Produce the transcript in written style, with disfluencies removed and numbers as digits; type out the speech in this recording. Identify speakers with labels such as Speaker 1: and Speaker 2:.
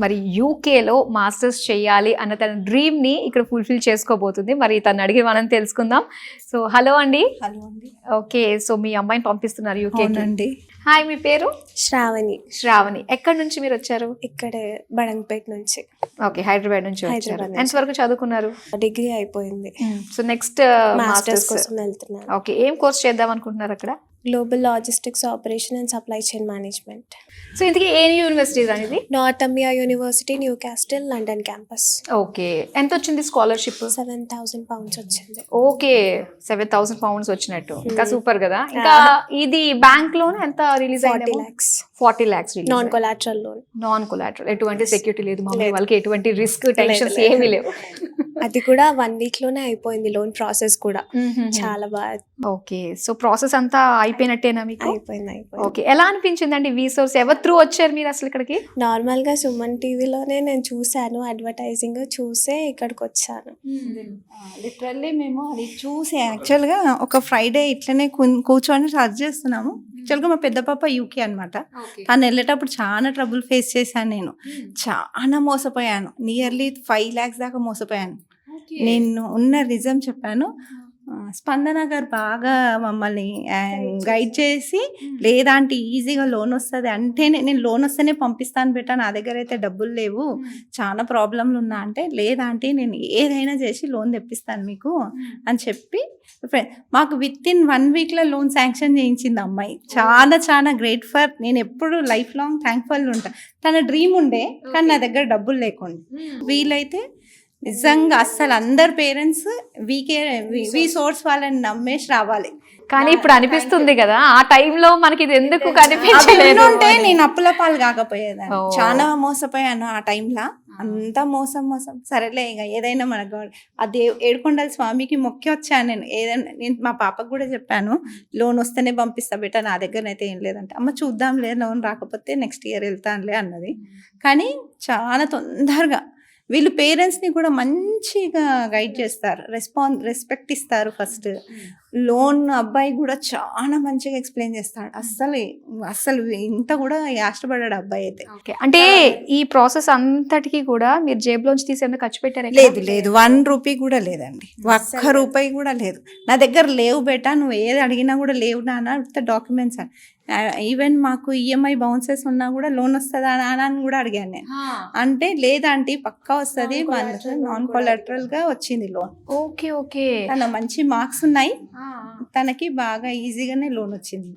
Speaker 1: మరి యూకేలో మాస్టర్స్ చేయాలి అన్న తన డ్రీమ్ని ఇక్కడ ఫుల్ఫిల్ చేసుకోబోతుంది. మరి తను అడిగి మనం తెలుసుకుందాం. సో హలో అండి.
Speaker 2: హలో అండి.
Speaker 1: ఓకే, సో మీ అమ్మాయిని పంపిస్తున్నారు యూకే
Speaker 2: అండి.
Speaker 1: హాయ్, మీ పేరు?
Speaker 3: శ్రావణి.
Speaker 1: శ్రావణి. ఎక్కడి నుంచి మీరు వచ్చారు?
Speaker 3: ఇక్కడే బడంగపేట నుంచి.
Speaker 1: ఓకే, హైదరాబాద్ నుంచి వచ్చారు. ఎంత వరకు చదువుకున్నారు?
Speaker 3: డిగ్రీ అయిపోయింది.
Speaker 1: సో నెక్స్ట్
Speaker 3: మాస్టర్స్ కోసం వెళ్తున్నాను.
Speaker 1: ఓకే, ఏం కోర్స్ చేద్దాం అనుకుంటున్నారు అక్కడ?
Speaker 3: Global logistics operation and supply chain management.
Speaker 1: So ఇంతకీ ఏ యూనివర్సిటీస్ అనేది?
Speaker 3: Northumbria university, newcastle, London campus.
Speaker 1: Okay, ఎంత వచ్చింది స్కాలర్షిప్?
Speaker 3: £7,000 వచ్చింది.
Speaker 1: ఓకే, £7,000 వచ్చినట్టు. ఇంకా సూపర్ కదా. ఇంకా ఇది బ్యాంక్ లోన్ ఎంత రిలీజ్ అయింది? 40 lakhs release.
Speaker 3: Non collateral loan.
Speaker 1: Non collateral, ఎటువంటి సెక్యూరిటీ లేదు, మమ్మీ వాళ్ళకి ఎటువంటి రిస్క్ టెన్షన్స్ ఏమీ లేవు.
Speaker 3: అది కూడా 1 week లోనే అయిపోయింది లోన్ ప్రాసెస్ కూడా. చాలా బాగా.
Speaker 1: ఓకే, సో ప్రాసెస్ అంతా అయిపోయినట్టేనా మీకు?
Speaker 3: అయిపోయింది.
Speaker 1: ఓకే, ఎలా అనిపించిందండి వి సోర్స్? ఎవరి త్రూ వచ్చారు మీరు అసలు ఇక్కడికి?
Speaker 3: నార్మల్ గా సుమన్ టీవీలోనే నేను చూసాను, అడ్వర్టైజింగ్ చూసే ఇక్కడికి వచ్చాను.
Speaker 2: లిటరల్లీ మేము అది చూసి యాక్చువల్గా ఒక ఫ్రైడే ఇట్లనే కూర్చొని సర్చ్ చేస్తున్నాము. యాక్చువల్గా మా పెద్ద పాప యూకే అనమాట. తను వెళ్ళేటప్పుడు చాలా ట్రబుల్ ఫేస్ చేశాను. నేను చాలా మోసపోయాను. నియర్లీ 5 lakhs దాకా మోసపోయాను. నేను ఉన్న రిజం చెప్పాను. స్పందన గారు బాగా మమ్మల్ని గైడ్ చేసి, లేదంటే ఈజీగా లోన్ వస్తుంది అంటేనే, నేను లోన్ వస్తేనే పంపిస్తాను బెటా, నా దగ్గర అయితే డబ్బులు లేవు, చాలా ప్రాబ్లంలు ఉన్నా అంటే, లేదంటే నేను ఏదైనా చేసి లోన్ తెప్పిస్తాను మీకు అని చెప్పి మాకు విత్ ఇన్ 1 weekలో లోన్ శాంక్షన్ చేయించింది అమ్మాయి. చాలా చాలా గ్రేట్ ఫర్. నేను ఎప్పుడు లైఫ్ లాంగ్ థ్యాంక్ఫుల్ ఉంటా. తన డ్రీమ్ ఉండే కానీ నా దగ్గర డబ్బులు లేకుండా. వీలైతే నిజంగా అస్సలు అందరు పేరెంట్స్ వి సోర్స్ వాళ్ళని నమ్మేసి రావాలి.
Speaker 1: కానీ ఇప్పుడు అనిపిస్తుంది కదా, ఆ టైంలో మనకి ఇది ఎందుకు కనిపించలేదు
Speaker 2: అంటే నేను అప్పుల పాలు కాకపోయేదాన్ని. చాలా మోసపోయాను ఆ టైంలో. అంతా మోసం. సరేలే, ఇక ఏదైనా మనకు అది ఏడుకొండల స్వామికి మొక్కి వచ్చాను నేను. ఏదైనా నేను మా పాపకు కూడా చెప్పాను, లోన్ వస్తేనే పంపిస్తా బెటా, నా దగ్గర అయితే ఏం లేదంటే, అమ్మ చూద్దాంలే, లోన్ రాకపోతే నెక్స్ట్ ఇయర్ వెళ్తానులే అన్నది. కానీ చాలా తొందరగా వీళ్ళు పేరెంట్స్ని కూడా మంచిగా గైడ్ చేస్తారు, రెస్పెక్ట్ ఇస్తారు. ఫస్ట్ లోన్ అబ్బాయి కూడా చాలా మంచిగా ఎక్స్ప్లెయిన్ చేస్తాడు. అస్సలు ఇంత కూడా కష్టపడ్డాడు అబ్బాయి అయితే.
Speaker 1: అంటే ఈ ప్రాసెస్ అంతటికి కూడా మీరు జేబులోంచి తీసేందుకు ఖర్చు పెట్టారు?
Speaker 2: లేదు, 1 రూపీ కూడా లేదండి. 1 రూపాయి కూడా లేదు. నా దగ్గర లేవు బేటా, నువ్వు ఏది అడిగినా కూడా లేవు నాన్న, డాక్యుమెంట్స్. ఈవెన్ మాకు ఈఎంఐ బౌన్సెస్ ఉన్నా కూడా లోన్ వస్తుందా అని కూడా అడిగాను నేను. అంటే లేదంటే పక్కా వస్తుంది, నాన్ కొలాటరల్ గా వచ్చింది లోన్.
Speaker 1: ఓకే,
Speaker 2: తన మంచి మార్క్స్ ఉన్నాయి, తనకి బాగా ఈజీగానే లోన్ వచ్చింది.